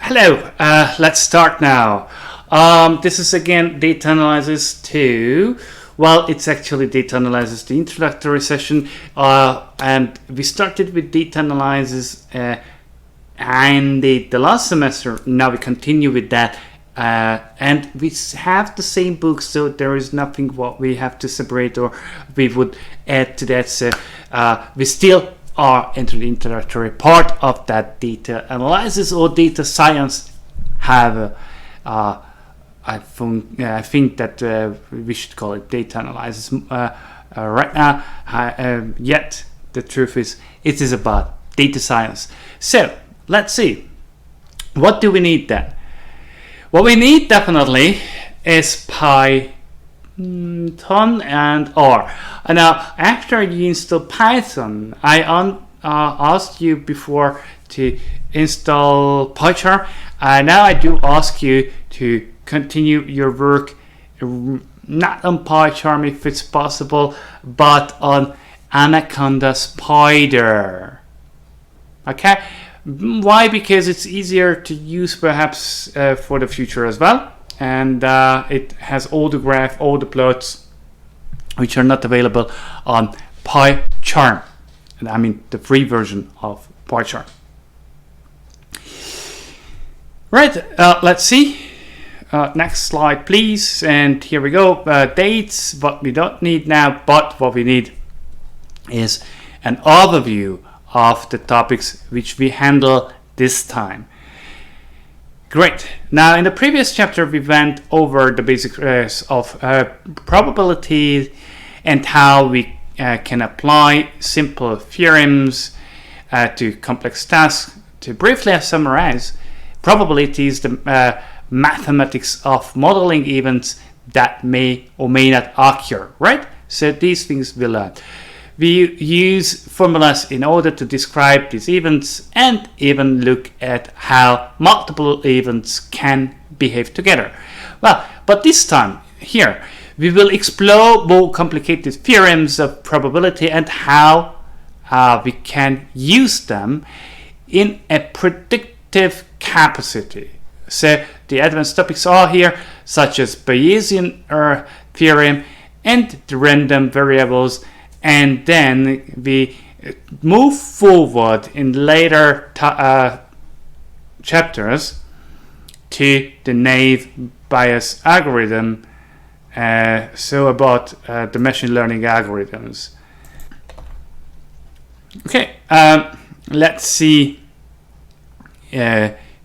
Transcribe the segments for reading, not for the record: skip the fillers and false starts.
Hello, let's start now. This is again Data Analysis 2. Well, it's actually Data Analysis, the introductory session, and we started with Data Analysis and the last semester. Now we continue with that, and we have the same book, so there is nothing what we have to separate or we would add to that. So we still are into the introductory part of that data analysis or data science. However, I think that we should call it data analysis right now. Yet the truth is, it is about data science. So let's see, what do we need then? What we need definitely is Python and R. Now, after you install Python, I asked you before to install PyCharm. Now I do ask you to continue your work not on PyCharm if it's possible, but on Anaconda Spider. Okay? Why? Because it's easier to use perhaps for the future as well. And it has all the graph, all the plots, which are not available on PyCharm. And I mean the free version of PyCharm. Right, let's see. Next slide, please. And here we go. Dates, what we don't need now, but what we need is an overview of the topics which we handle this time. Great. Now, in the previous chapter, we went over the basics of probability and how we can apply simple theorems to complex tasks. To briefly summarize, probability is the mathematics of modeling events that may or may not occur, right? So these things we learned. We use formulas in order to describe these events and even look at how multiple events can behave together. Well, but this time here we will explore more complicated theorems of probability and how we can use them in a predictive capacity. So the advanced topics are here, such as Bayesian theorem and the random variables. And then we move forward in later chapters to the naive Bayes algorithm, so about the machine learning algorithms. Okay, let's see.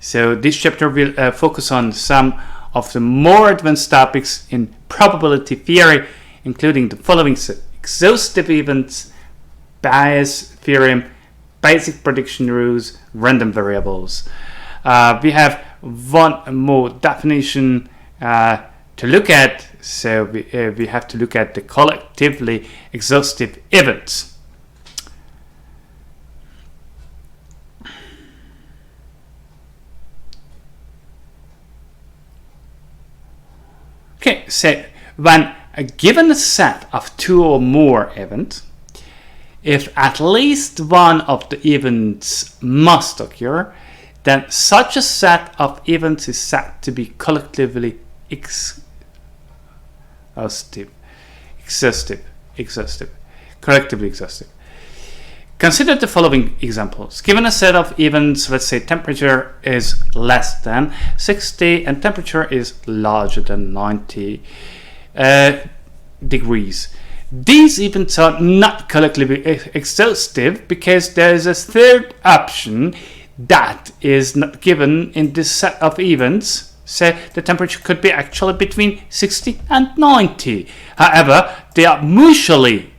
So this chapter will focus on some of the more advanced topics in probability theory, including the following: exhaustive events, Bayes theorem, basic prediction rules, random variables. We have one more definition to look at, so we have to look at the collectively exhaustive events. Okay, so when given a set of two or more events, if at least one of the events must occur, then such a set of events is said to be collectively collectively exhaustive. Consider the following examples. Given a set of events, let's say temperature is less than 60 and temperature is larger than 90 degrees. These events are not collectively exhaustive because there is a third option that is not given in this set of events. So the temperature could be actually between 60 and 90. However, they are mutually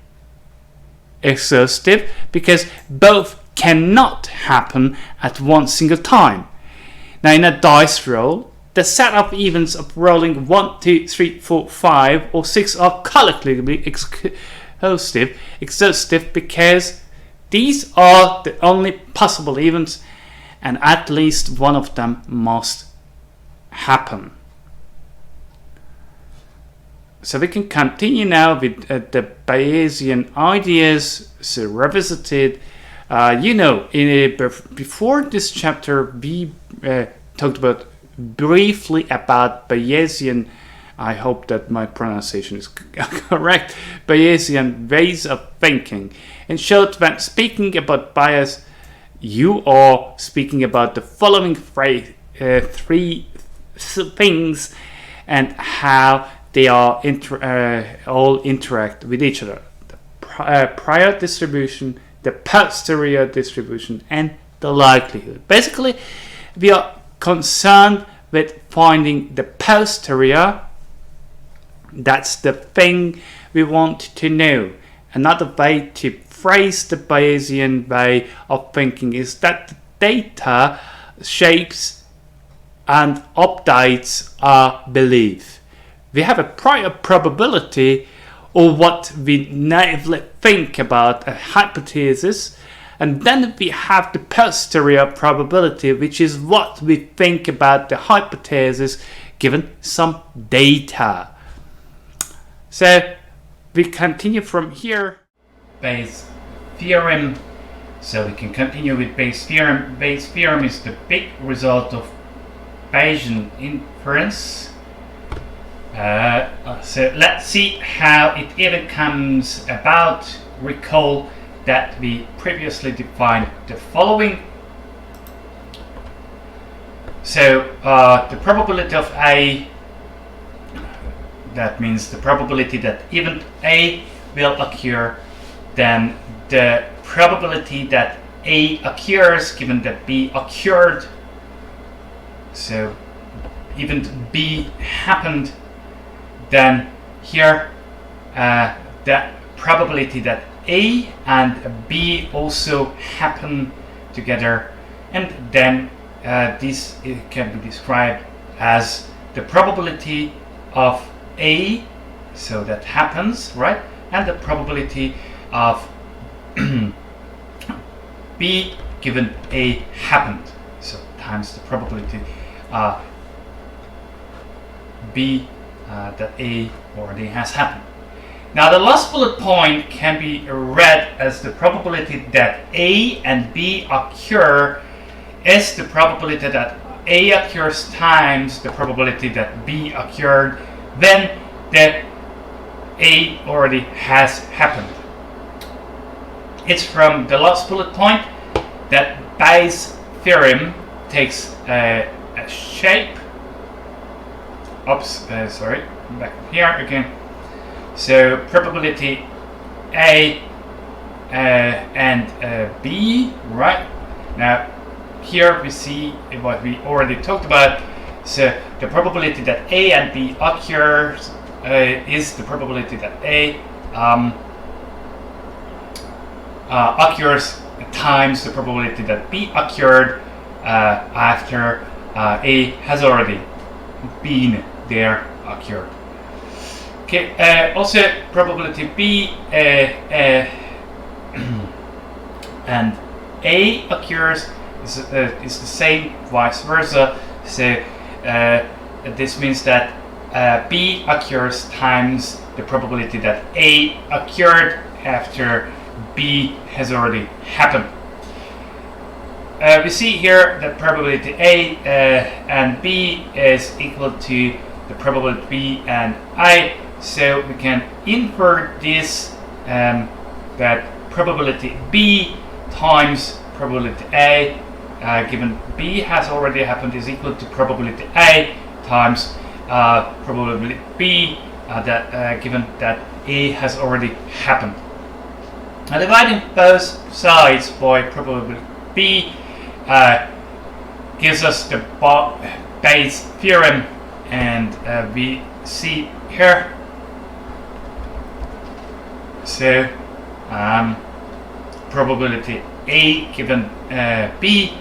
exhaustive because both cannot happen at one single time. Now, in a dice roll, the set of events of rolling 1, 2, 3, 4, 5, or 6 are collectively exhaustive because these are the only possible events and at least one of them must happen. So we can continue now with the Bayesian ideas, so revisited. Before this chapter, we talked about briefly about Bayesian. I hope that my pronunciation is correct. Bayesian ways of thinking, and showed that speaking about bias, you are speaking about the following three things and how they are all interact with each other: the prior distribution, the posterior distribution, and the likelihood. Basically, we are concerned with finding the posterior. That's the thing we want to know. Another way to phrase the Bayesian way of thinking is that the data shapes and updates our belief. We have a prior probability of what we naively think about a hypothesis, and then we have the posterior probability, which is what we think about the hypothesis given some data. So we continue from here. Bayes' theorem. So we can continue with Bayes' theorem. Bayes' theorem is the big result of Bayesian inference. So let's see how it even comes about. Recall that we previously defined the following. So the probability of A, that means the probability that event A will occur, then the probability that A occurs given that B occurred. So event B happened, then here the probability that A and B also happen together, and then this can be described as the probability of A, so that happens, right, and the probability of B given A happened, so times the probability B that A already has happened. Now the last bullet point can be read as the probability that A and B occur is the probability that A occurs times the probability that B occurred when the A already has happened. It's from the last bullet point that Bayes' theorem takes a shape. Sorry, back here again. So probability A and B, right? Now here we see what we already talked about. So the probability that A and B occurs is the probability that A occurs times the probability that B occurred after A has already been there, occurred. Okay. Also, probability B and A occurs is the same, vice versa. So this means that B occurs times the probability that A occurred after B has already happened. We see here that probability A and B is equal to the probability B and I, so we can infer this that probability B times probability A given B has already happened is equal to probability A times probability B that given that A has already happened. Now dividing both sides by probability B gives us the Bayes' theorem, and we see here. So probability A given B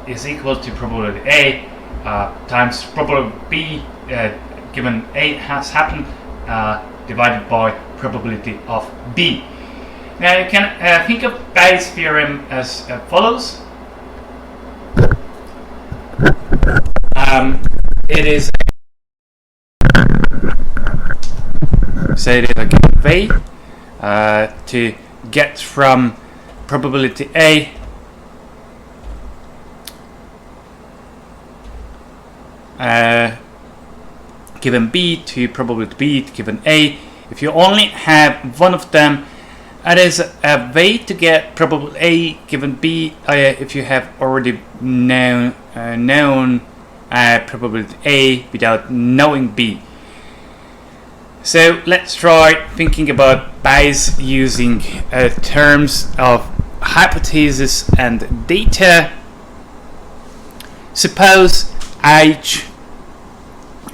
is equal to probability A times probability B given A has happened divided by probability of B. Now you can think of Bayes' theorem as follows. It is a way to get from probability A given B to probability B given A. If you only have one of them, it is a way to get probability A given B if you have already known probability A without knowing B. So let's try thinking about Bayes using terms of hypothesis and data. Suppose H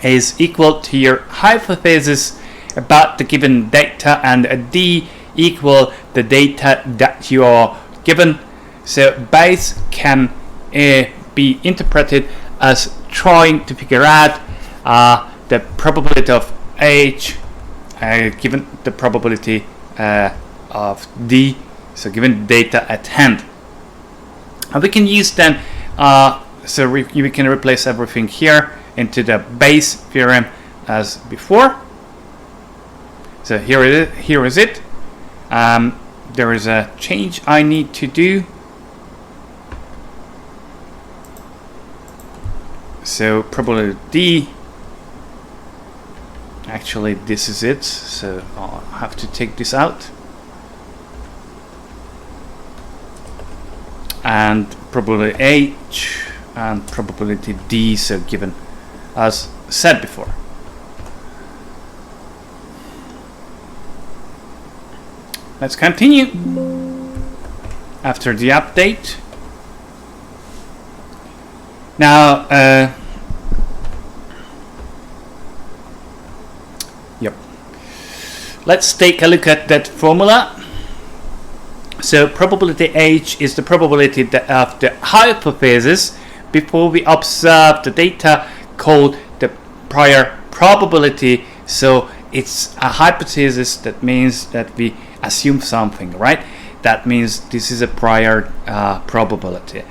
is equal to your hypothesis about the given data and D equal the data that you are given. So Bayes can be interpreted as trying to figure out the probability of H given the probability of D, so given the data at hand. And we can use then, so we can replace everything here into the Bayes theorem as before. So here is it. There is a change I need to do. So probability D. Actually, this is it. So I'll have to take this out. And probability H and probability D. So given as said before. Let's continue after the update. Now, let's take a look at that formula. So probability H is the probability of the hypothesis before we observe the data called the prior probability. So it's a hypothesis, that means that we assume something, right? That means this is a prior probability.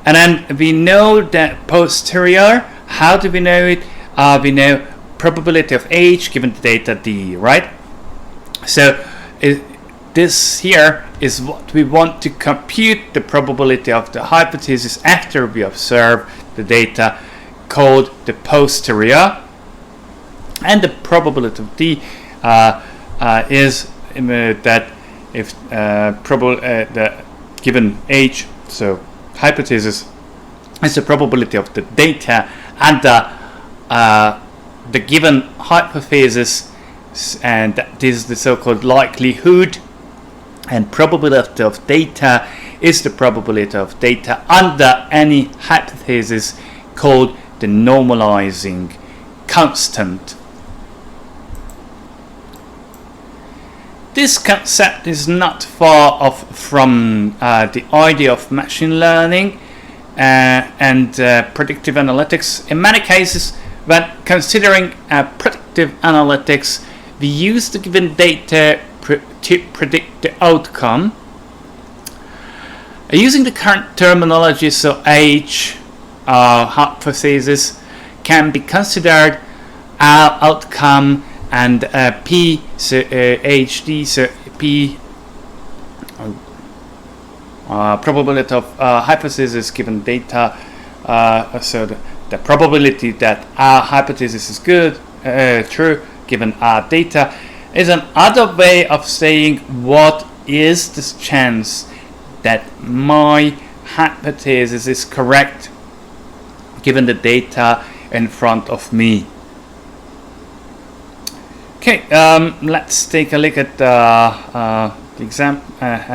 And then we know that posterior. How do we know it? We know probability of H given the data D, right? So this here is what we want to compute the probability of the hypothesis after we observe the data called the posterior. And the probability of D is that if the given H, so hypothesis, is the probability of the data and the given hypothesis, and this is the so-called likelihood, and probability of data is the probability of data under any hypothesis called the normalizing constant. This concept is not far off from the idea of machine learning and predictive analytics. In many cases, when considering predictive analytics, we use the given data to predict the outcome. Using the current terminology, so H hypothesis can be considered our outcome, and P, so HD, so P probability of hypothesis given data, so the probability that our hypothesis is good, true, given our data, is another way of saying what is the chance that my hypothesis is correct given the data in front of me. Okay, let's take a look at an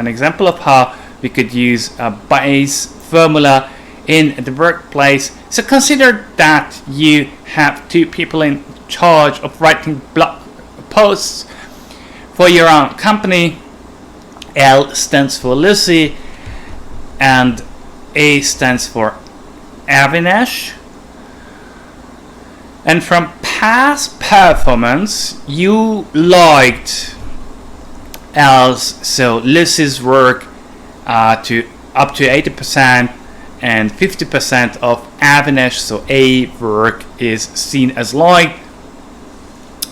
example of how we could use a Bayes formula in the workplace. So consider that you have two people in charge of writing blog posts for your own company. L stands for Lucy and A stands for Avinash. And from past performance, you liked L's, so Lucy's work to up to 80%, and 50% of Avinash, so A work, is seen as liked.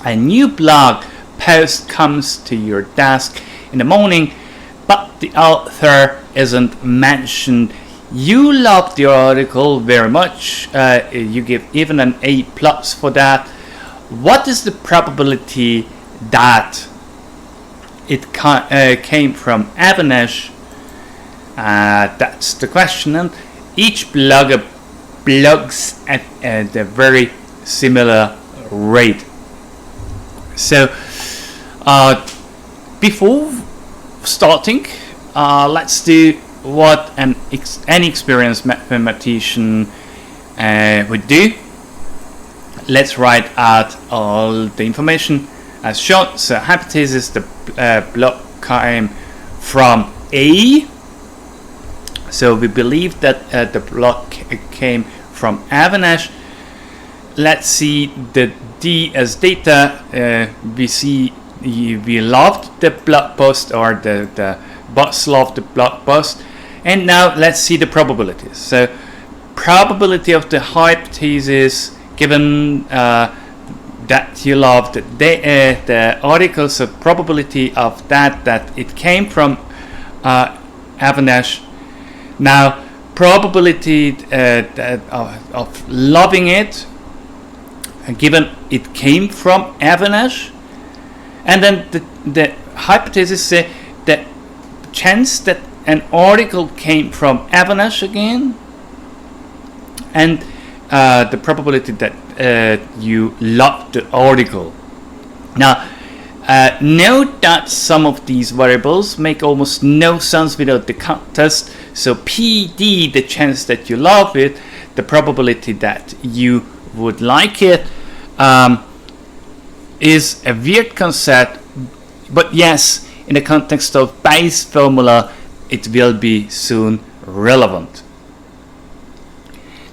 A new blog post comes to your desk in the morning, but the author isn't mentioned you love the article very much, you give even an A plus for that, what is the probability that it came from Avanesh? That's the question, and each blogger blogs at a very similar rate. So before starting, let's do what any experienced mathematician would do. Let's write out all the information as shown. So hypothesis, the block came from A. So we believe that the block came from Avanesh. Let's see the D as data. We see we loved the blog post, or the bots loved the blog post. And now let's see the probabilities. So probability of the hypothesis given that you loved the article, so probability of that it came from Avanesh. Now probability of loving it given it came from Avanesh, and then the hypothesis say the chance that an article came from Avanesh again, and the probability that you loved the article. Now note that some of these variables make almost no sense without the context. So PD, the chance that you love it, the probability that you would like it, is a weird concept, but yes, in the context of Bayes formula it will be soon relevant.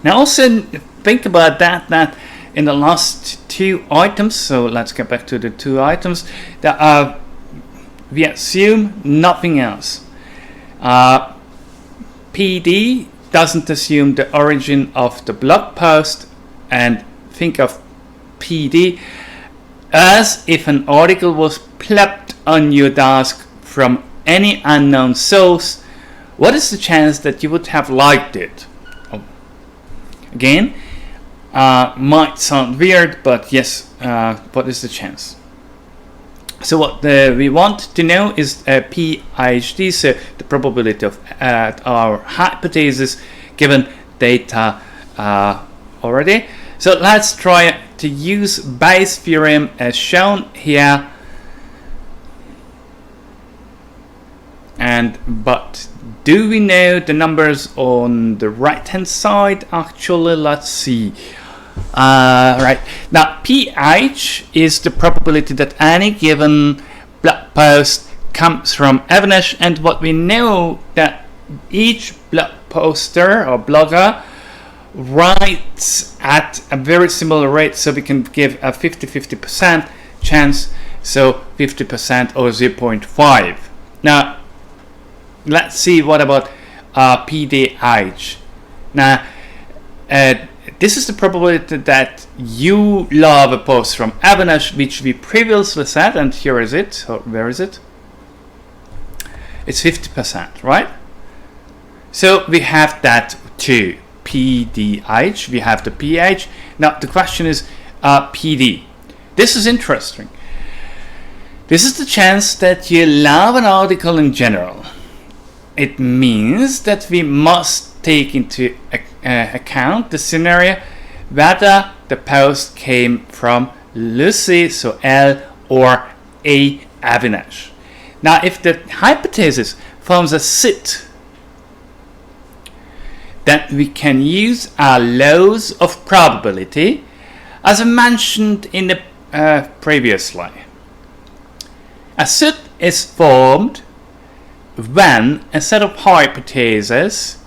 Now also think about that in the last two items, so let's get back to the two items, that we assume nothing else. PD doesn't assume the origin of the blog post, and think of PD as if an article was plopped on your desk from any unknown source. What is the chance that you would have liked it? Again, might sound weird, but yes, what is the chance? So what we want to know is PIHD, so the probability of our hypothesis given data already. So let's try to use Bayes theorem as shown here. But do we know the numbers on the right hand side? Actually, let's see. Right now, PH is the probability that any given blog post comes from Avanesh, and what we know that each blog poster or blogger writes at a very similar rate, so we can give a 50-50% chance, so 50% or 0.5. Now let's see what about PDH. Now this is the probability that you love a post from Avanesh, which we previously said, and here is it. So where is it? It's 50%, right? So we have that too. PDH, we have the PH. Now the question is PD. This is interesting. This is the chance that you love an article in general. It means that we must take into account the scenario whether the post came from Lucy, so L, or A, Avanesh. Now if the hypothesis forms a set, then we can use our laws of probability as I mentioned in the previous slide. A set is formed when a set of hypotheses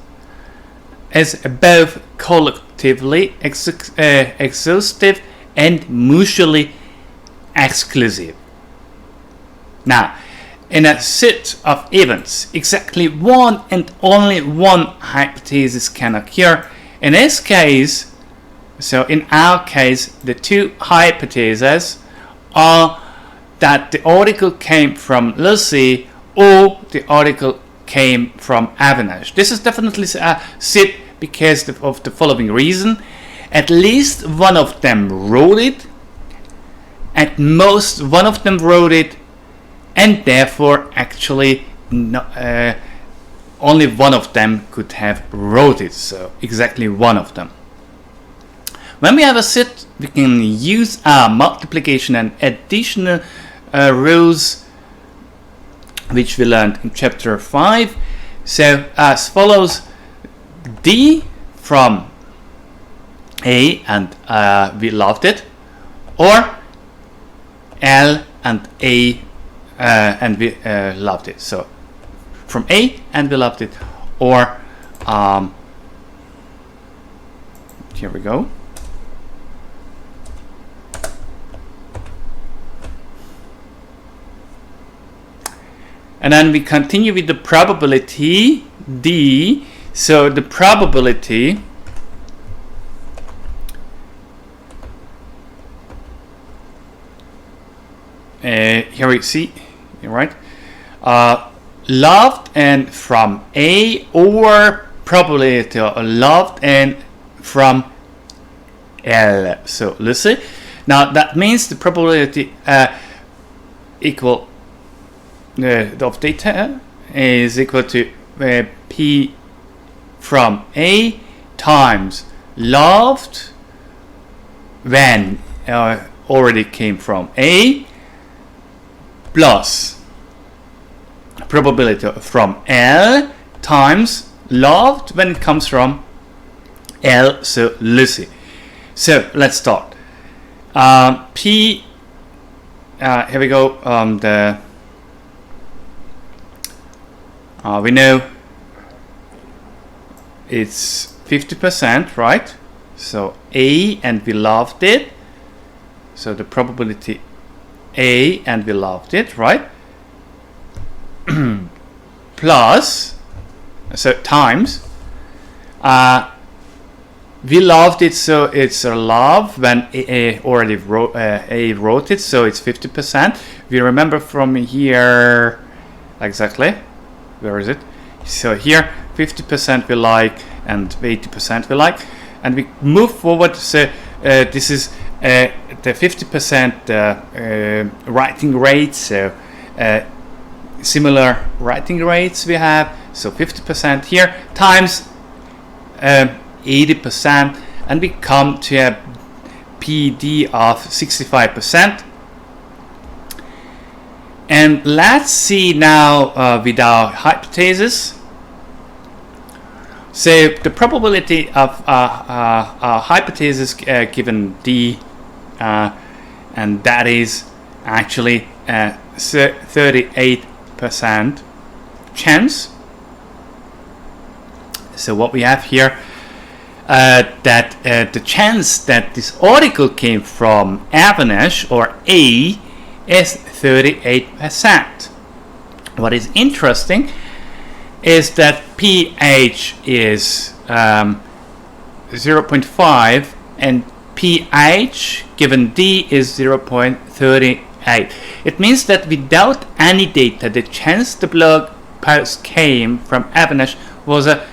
is both collectively exhaustive and mutually exclusive. Now, in a set of events, exactly one and only one hypothesis can occur. In this case, so in our case, the two hypotheses are that the article came from Lucy, or the article came from Avinash. This is definitely SID because of the following reason. At least one of them wrote it. At most, one of them wrote it, and therefore, actually, only one of them could have wrote it. So, exactly one of them. When we have a SID, we can use our multiplication and addition rules, which we learned in chapter 5. So, as follows: D from A, and we loved it, or L and A, and we loved it. So from A and we loved it, or here we go. And then we continue with the probability D. So the probability here we see, right? Loved and from A, or probability loved and from L. So let's see. Now that means the probability equal of data is equal to P from A times loved when already came from A, plus probability from L times loved when it comes from L, so Lucy. So let's start. P, here we go. We know it's 50%, right? So A, and we loved it. So the probability A, and we loved it, right? Plus, so times, we loved it, so it's a love when A already wrote, A wrote it, so it's 50%. We remember from here exactly, where is it? So here 50% we like and 80% we like, and we move forward. So this is the 50% writing rate, so similar writing rates we have, so 50% here times 80%, and we come to a PD of 65%. And let's see now with our hypothesis. So the probability of our hypothesis given D, and that is actually 38% chance. So what we have here, that the chance that this article came from Avinash or A is 38%. What is interesting is that pH is 0.5 and pH given D is 0.38. It means that without any data, the chance the blog post came from Avinash was a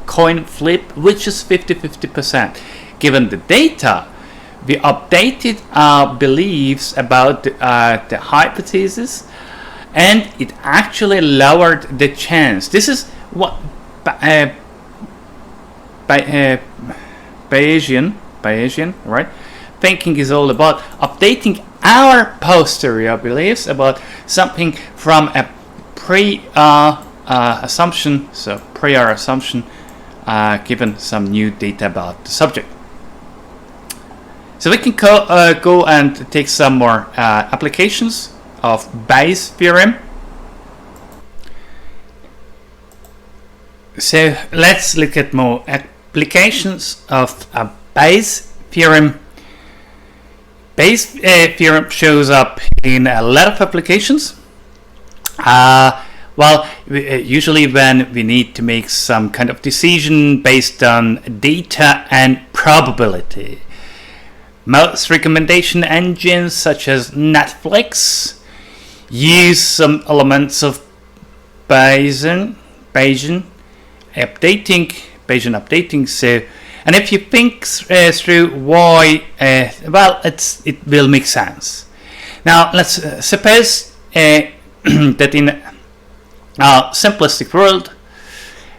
coin flip, which is 50-50%. Given the data, we updated our beliefs about the hypothesis, and it actually lowered the chance. This is what Bayesian, right, thinking is all about: updating our posterior beliefs about something from a assumption, so prior assumption, given some new data about the subject. So we can go and take some more applications of Bayes' theorem. So let's look at more applications of Bayes' theorem. Bayes' theorem shows up in a lot of applications. Usually when we need to make some kind of decision based on data and probability. Most recommendation engines, such as Netflix, use some elements of Bayesian updating. So, and if you think through why, well, it will make sense. Now, let's suppose that in a simplistic world,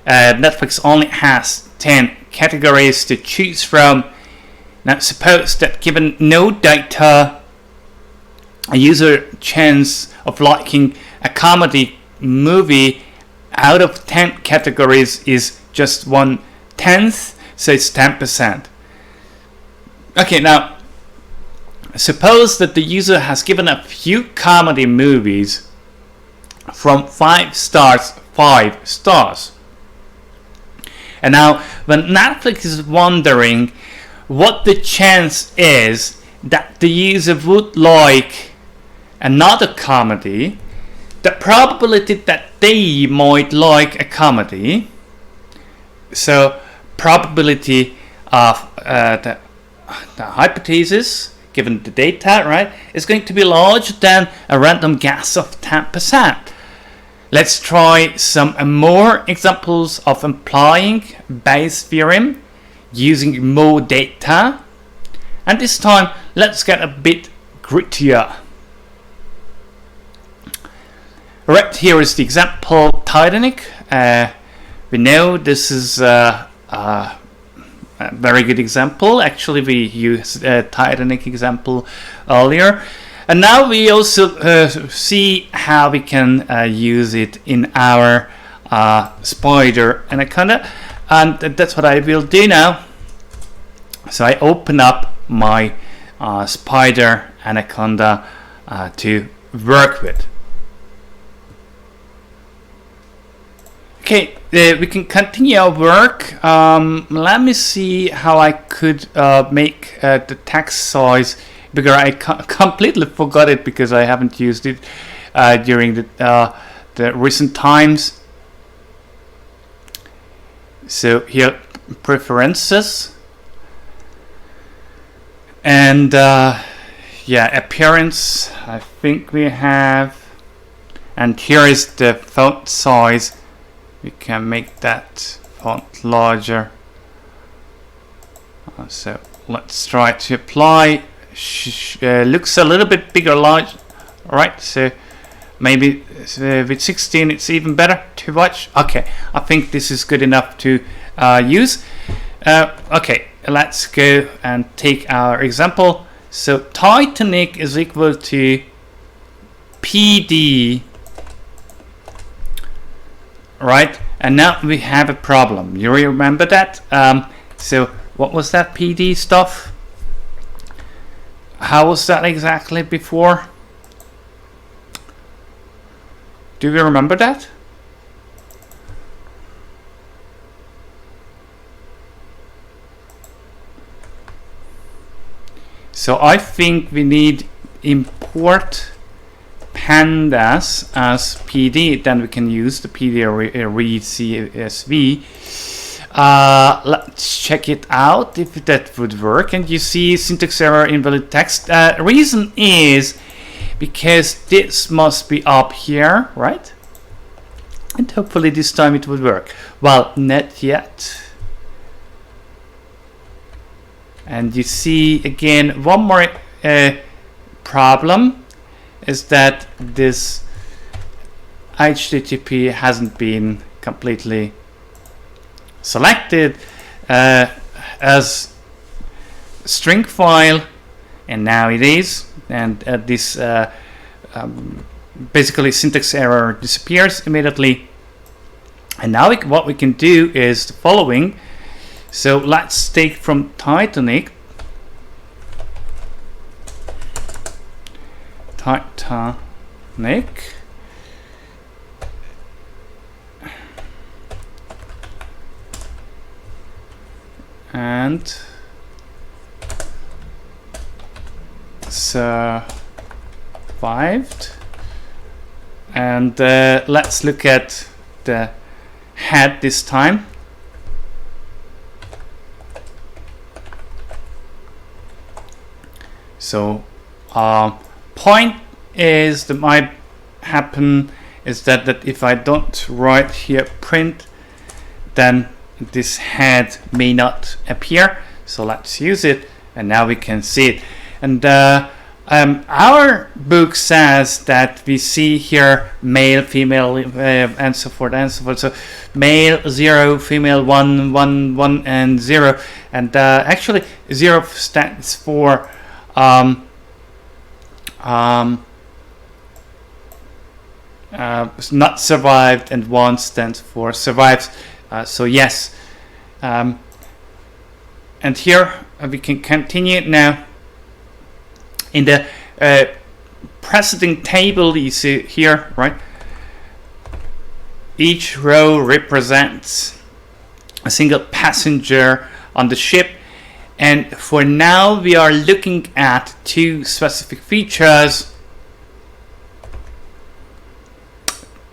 Netflix only has 10 categories to choose from. Now, suppose that given no data, a user chance of liking a comedy movie out of 10 categories is just 1/10, so it's 10%. Okay, now suppose that the user has given a few comedy movies from 5 stars. And now when Netflix is wondering what the chance is that the user would like another comedy, the probability that they might like a comedy, so probability of the hypothesis given the data, right, is going to be larger than a random guess of 10%. Let's try some more examples of applying Bayes' theorem using more data, and this time let's get a bit grittier. Right, here is the example Titanic. We know this is a very good example. Actually, we used a Titanic example earlier, and now we also see how we can use it in our spider anaconda, and that's what I will do now. So I open up my spider anaconda to work with. Okay, we can continue our work. Let me see how I could make the text size bigger. I completely forgot it because I haven't used it during the recent times. So here, preferences, and yeah, appearance. I think we have, and here is the font size. We can make that font larger. So let's try to apply. Looks a little bit bigger, large. Alright, so maybe with 16 it's even better. Too much? Okay, I think this is good enough to use. Okay, let's go and take our example. So Titanic is equal to PD. Right, and now we have a problem. You remember that? So what was that PD stuff? How was that exactly before? Do you remember that? So I think we need import pandas as PD, then we can use the PD read CSV. Let's check it out if that would work. And you see syntax error, invalid text. Reason is because this must be up here, right? And hopefully this time it would work. Well, not yet. And you see again one more problem is that this HTTP hasn't been completely selected as string file, and now it is, and this basically syntax error disappears immediately. And now what we can do is the following. So let's take from Titanic. And survived, and let's look at the head this time. So point is that might happen is that if I don't write here print, then this head may not appear. So let's use it, and now we can see it. And our book says that we see here male, female, and so forth and so forth. So male 0, female 1, 1, 1, and 0. And actually 0 stands for not survived, and 1 stands for survives. So yes. And here we can continue now. In the preceding table, you see here, right? Each row represents a single passenger on the ship. And for now, we are looking at 2 specific features: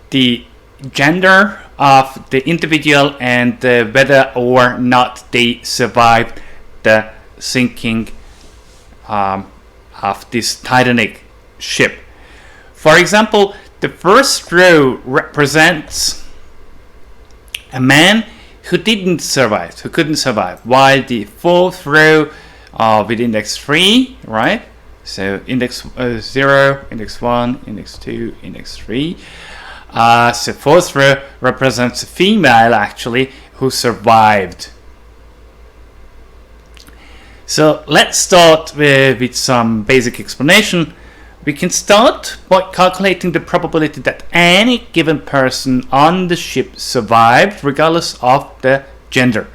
the gender of the individual and whether or not they survived the sinking of this Titanic ship. For example, the first row represents a man who couldn't survive, while the fourth row with index 3, right? So index 0, index 1, index 2, index 3. So fourth row represents a female, actually, who survived. So let's start with some basic explanation. We can start by calculating the probability that any given person on the ship survived, regardless of the gender.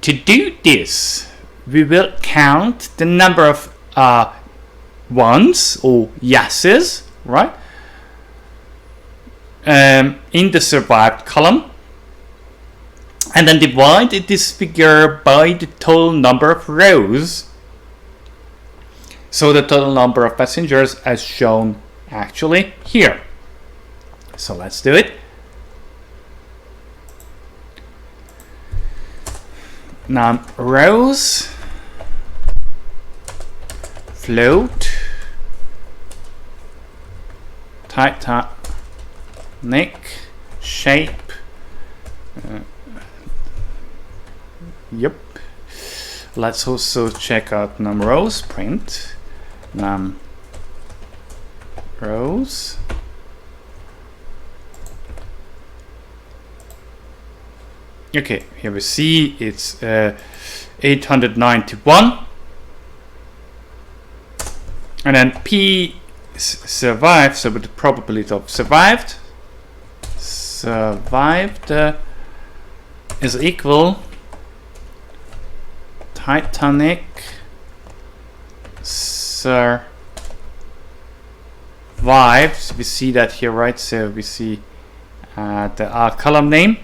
To do this, we will count the number of ones or yeses, right, in the survived column, and then divide this figure by the total number of rows. So the total number of passengers as shown actually here. So let's do it. Now rows, float, Titanic, shape, yep. Let's also check out num rows, print num rows. Okay, here we see it's 891, and then P survived, so with the probability of survived is equal Titanic survived. We see that here, right? So we see the column name,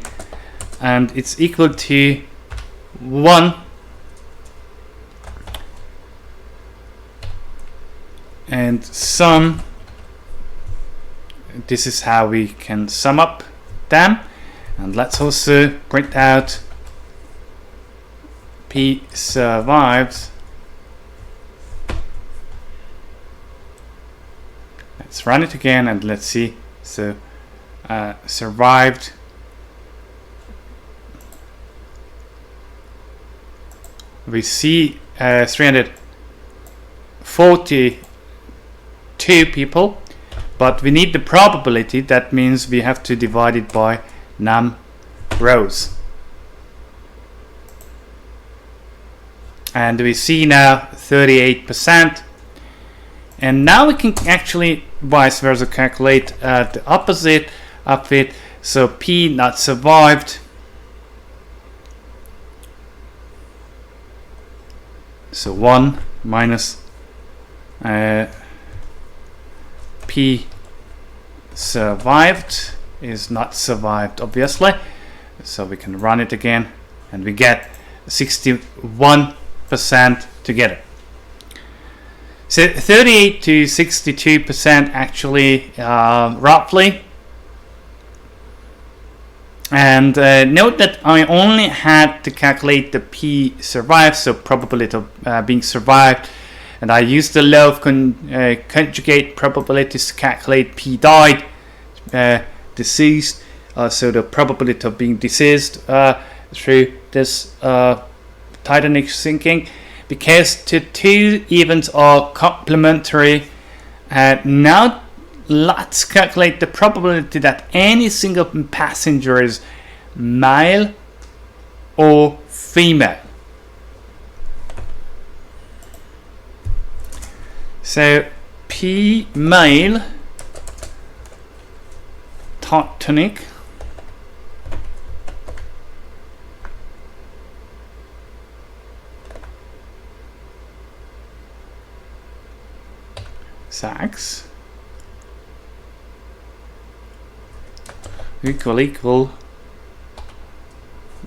and it's equal to 1. And sum. This is how we can sum up them. And let's also print out P survived. Let's run it again and let's see. So survived. We see 342 people, but we need the probability. That means we have to divide it by num rows. And we see now 38%. And now we can actually vice versa calculate the opposite of it. So P not survived. So 1 minus P survived is not survived, obviously. So we can run it again and we get 61% together. So 38 to 62% actually, roughly. And note that I only had to calculate the P survived, so probability of being survived, and I used the law of conjugate probabilities to calculate P died. deceased, so the probability of being deceased through this Titanic sinking, because the two events are complementary. Now let's calculate the probability that any single passenger is male or female. So P male Titanic Sachs equal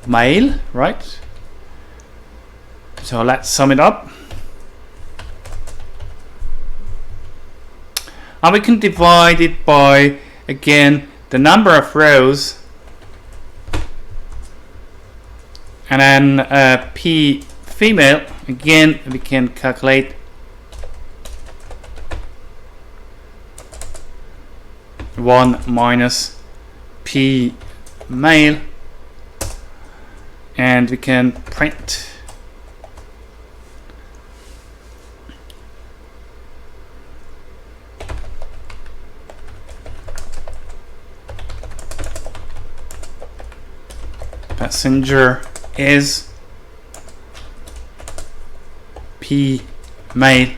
male, right? So let's sum it up. And we can divide it by, again, the number of rows, and then P female, again we can calculate 1 minus P male, and we can print passenger is P male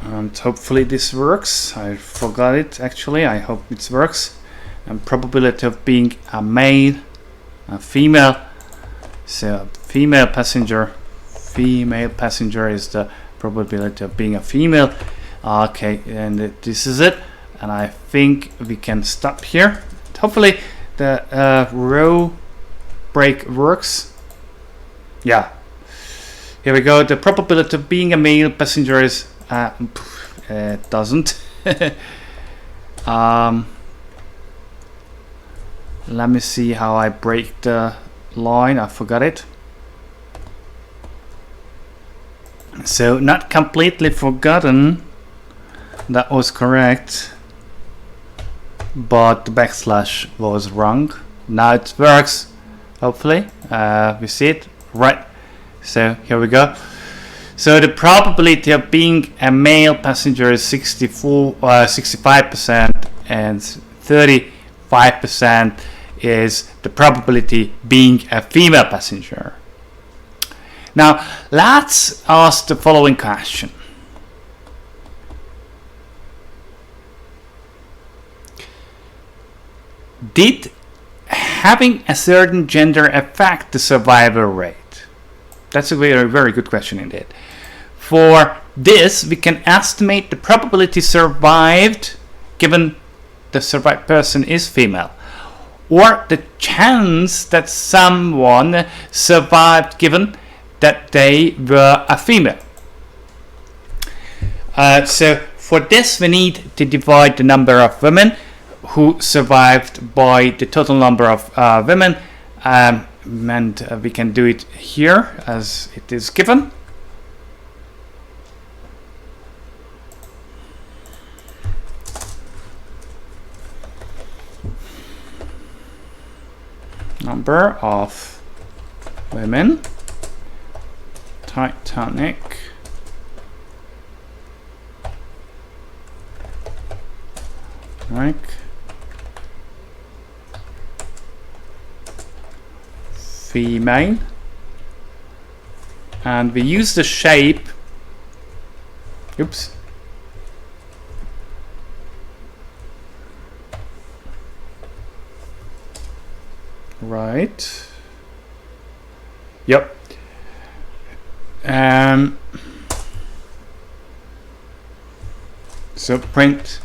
and hopefully this works. I forgot it actually. I hope it works. And probability of being a male, a female, so female passenger is the probability of being a female. Okay, and this is it, and I think we can stop here. Hopefully the row break works. Yeah, here we go. The probability of being a male passenger is doesn't. Let me see how I break the line. I forgot it. So not completely forgotten. That was correct, but the backslash was wrong. Now it works. Hopefully, we see it right. So here we go. So the probability of being a male passenger is 65%, and 35% is the probability being a female passenger. Now let's ask the following question. Did having a certain gender affect the survival rate? That's a very, very good question indeed. For this, we can estimate the probability survived given the survived person is female, or the chance that someone survived given that they were a female. So for this, we need to divide the number of women who survived by the total number of women, and we can do it here as it is given. Number of women Titanic right female, and we use the shape right. Yep. So print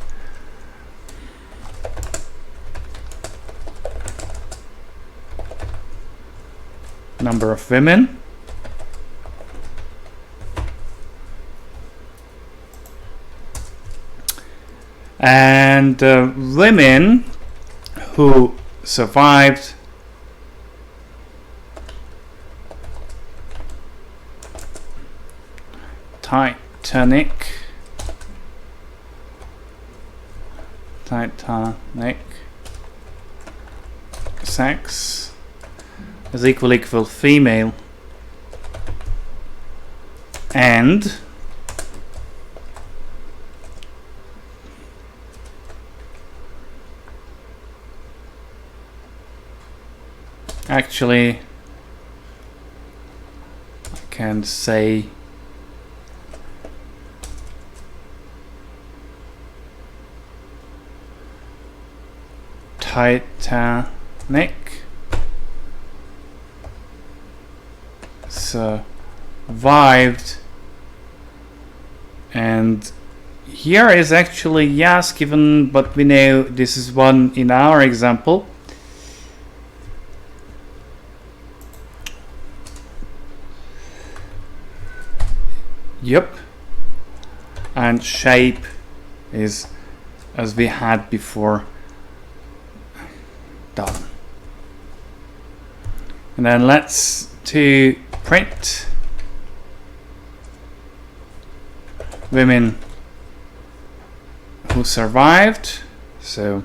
number of women and women who survived sex is equal female, and actually I can say Titanic survived, and here is actually yes given, but we know this is one in our example. Yep, and shape is as we had before done. And then let's to print women who survived. So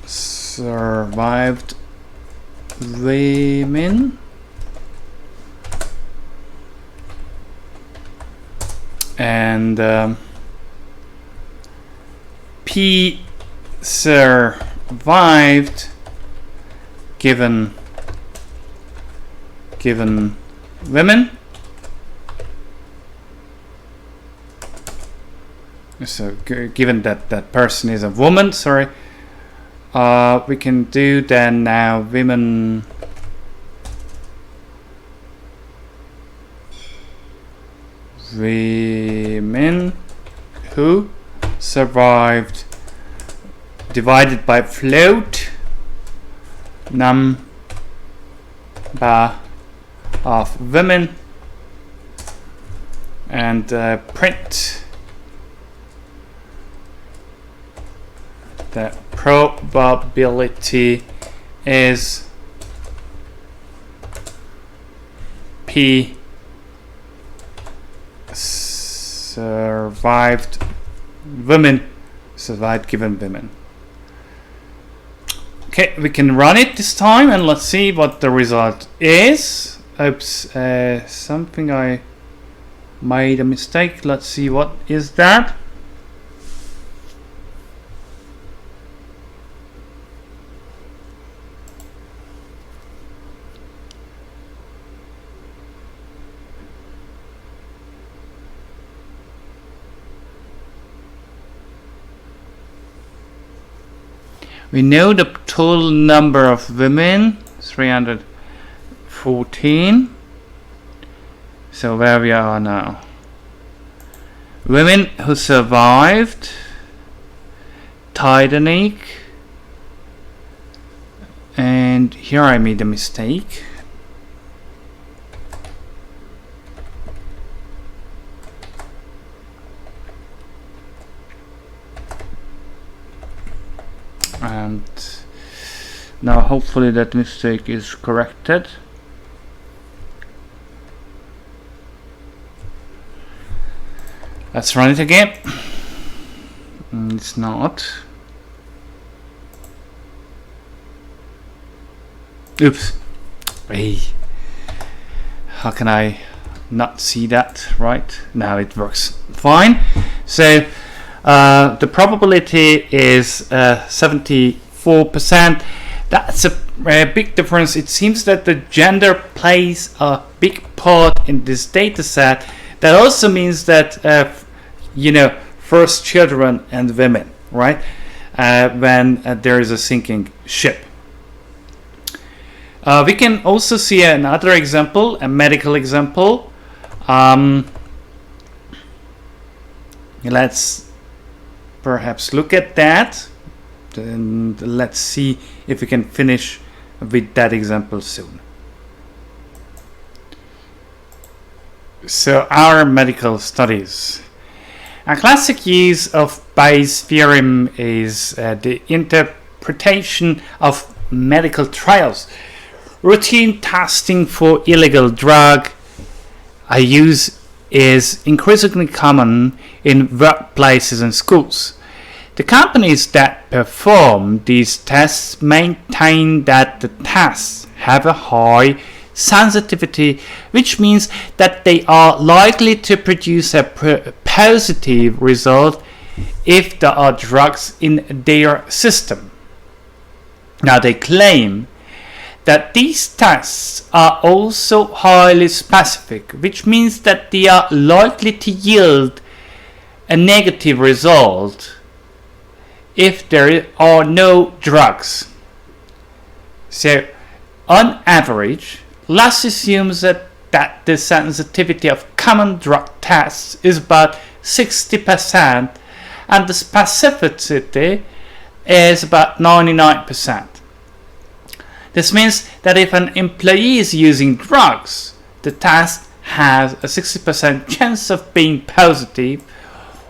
survived women and P survived given women. So given that person is a woman, sorry, we can do then now women who survived divided by float number of women, and print the probability is P survived given women. Okay, we can run it this time and let's see what the result is. Oops, something I made a mistake. Let's see what is that. We know the total number of women, 314. So where we are now. Women who survived Titanic. And here I made a mistake. And now hopefully that mistake is corrected. Let's run it again. It's not. Oops. Hey. How can I not see that? Right now it works fine. So the probability is 74%. That's a big difference. It seems that the gender plays a big part in this data set. That also means that first children and women, right? When there is a sinking ship. We can also see another example, a medical example. Let's perhaps look at that, and let's see if we can finish with that example soon. So our medical studies. A classic use of Bayes' theorem is the interpretation of medical trials. routine testing for illegal drug use is increasingly common in workplaces and schools. The companies that perform these tests maintain that the tests have a high sensitivity, which means that they are likely to produce a positive result if there are drugs in their system. Now they claim that these tests are also highly specific, which means that they are likely to yield a negative result if there are no drugs. So on average, let's assume that the sensitivity of common drug tests is about 60% and the specificity is about 99%. This means that if an employee is using drugs, the test has a 60% chance of being positive,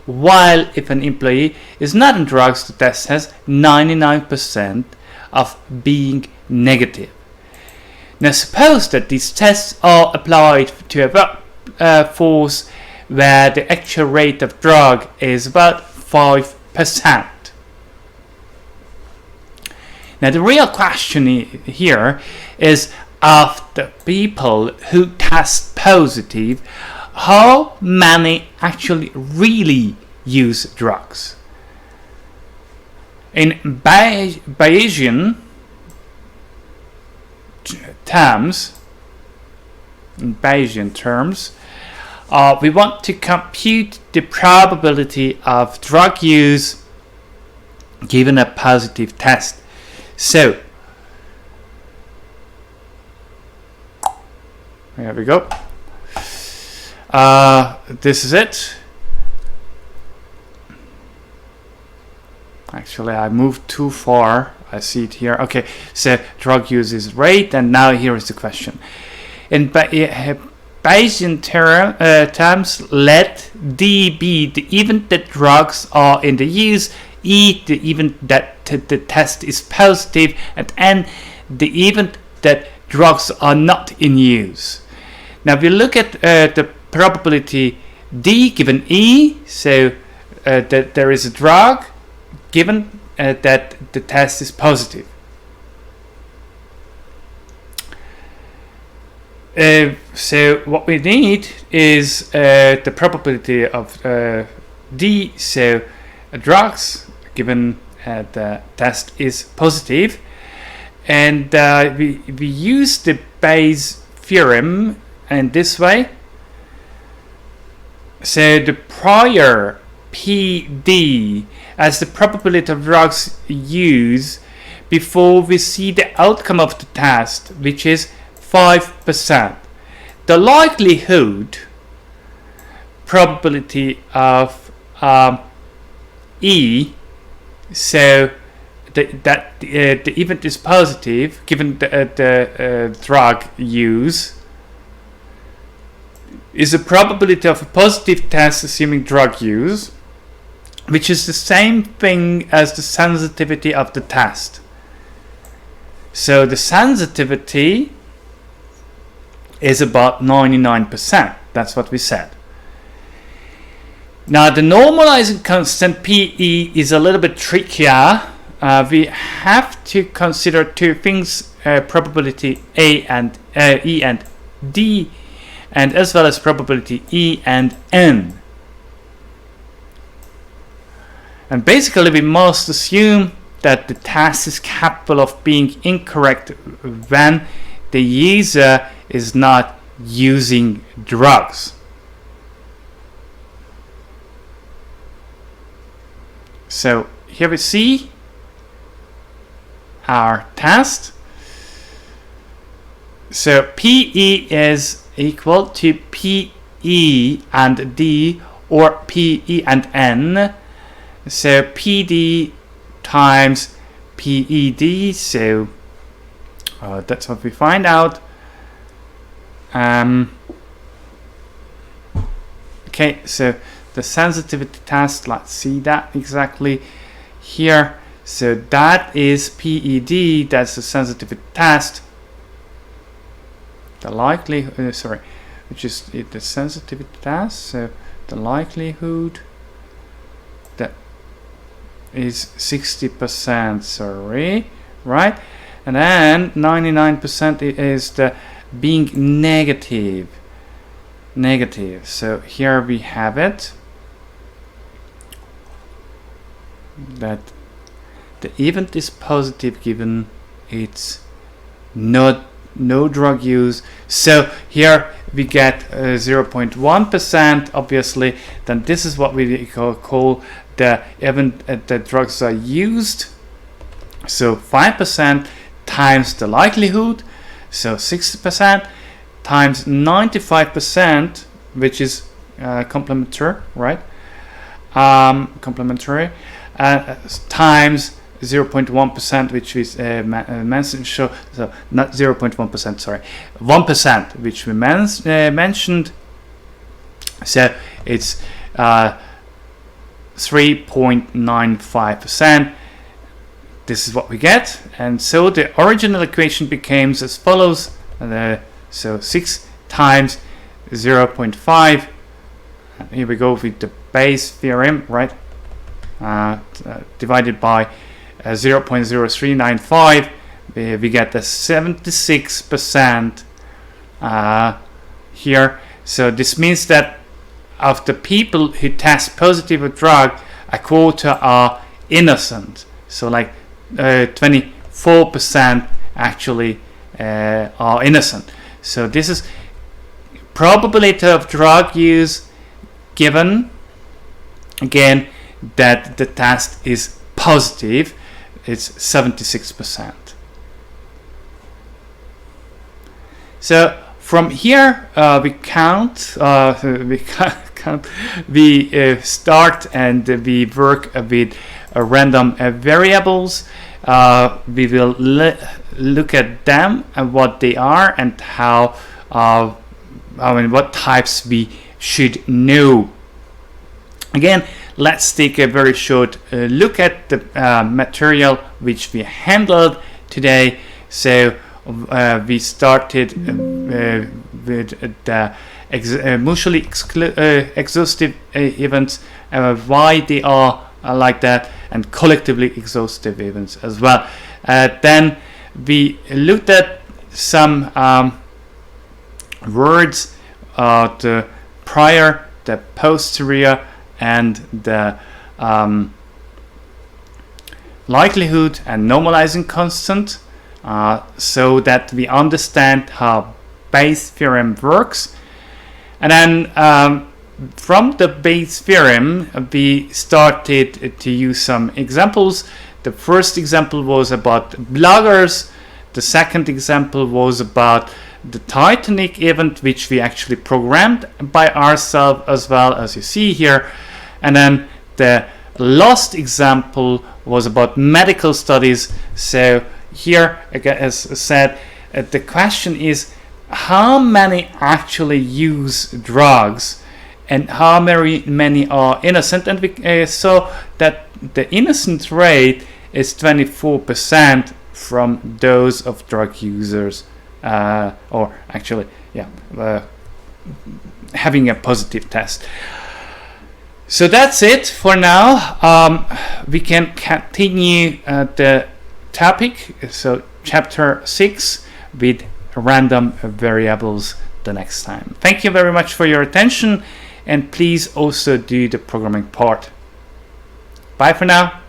while if an employee is not on drugs, the test has 99% of being negative. Now suppose that these tests are applied to a workforce where the actual rate of drug is about 5%. Now the real question here is, of the people who test positive, how many actually really use drugs? In Bayesian terms, we want to compute the probability of drug use given a positive test. So there we go. This is it. Actually, I moved too far. I see it here. Okay, so drug use is rate, and now here is the question. In Bayesian terms, let D be the event that drugs are in the use, E the event that the test is positive, and N the event that drugs are not in use. Now we look at the probability D given E, so that there is a drug, given that the test is positive. So what we need is the probability of D, so drugs, given the test is positive, and we use the Bayes theorem in this way. So the prior PD as the probability of drugs used before we see the outcome of the test, which is 5%. The likelihood probability of E, so that the event is positive given the drug use, is the probability of a positive test assuming drug use, which is the same thing as the sensitivity of the test. So the sensitivity is about 99%. That's what we said. Now the normalizing constant PE is a little bit trickier. We have to consider two things: probability A and E and D, and as well as probability E and N. And basically we must assume that the test is capable of being incorrect when the user is not using drugs. So here we see our test. So PE is equal to PE and D, or PE and N. So PD times PED, so that's what we find out. Okay, so the sensitivity test, let's see that exactly here. So that is PED, that's the sensitivity test. the likelihood, sorry, which is the sensitivity test. So the likelihood that is 60%, sorry, right? And then 99% is the being negative. So here we have it, that the event is positive given it's no drug use. So here we get 0.1%, obviously. Then this is what we call the event the drugs are used. So 5% times the likelihood, so 60%, times 95%, which is complementary, right? Complementary, times 0.1%, which is mentioned. So not 0.1%, sorry, 1%, which we mentioned. So it's 3.95%. This is what we get, and so the original equation becomes as follows. So 6 times 0.5. Here we go with the Bayes theorem, right? Divided by 0.0395, we get the 76% here. So this means that of the people who test positive a drug, a quarter are innocent. So like 24% actually are innocent. So this is probability of drug use given, again, that the test is positive. It's 76%. So from here we count, we start and we work with random variables. We will look at them and what they are and how what types we should know. Again, let's take a very short look at the material which we handled today. So we started with the mutually exhaustive events, why they are like that, and collectively exhaustive events as well. Then we looked at some words, the prior, the posterior, and the likelihood and normalizing constant, so that we understand how Bayes theorem works. And then from the Bayes theorem we started to use some examples. The first example was about bloggers. The second example was about the Titanic event, which we actually programmed by ourselves as well, as you see here. And then the last example was about medical studies. So here, again, as I said, the question is how many actually use drugs and how many are innocent. And we saw that the innocent rate is 24% from those of drug users, or actually, having a positive test. So that's it for now. We can continue the topic, so chapter 6, with random variables the next time. Thank you very much for your attention, and please also do the programming part. Bye for now.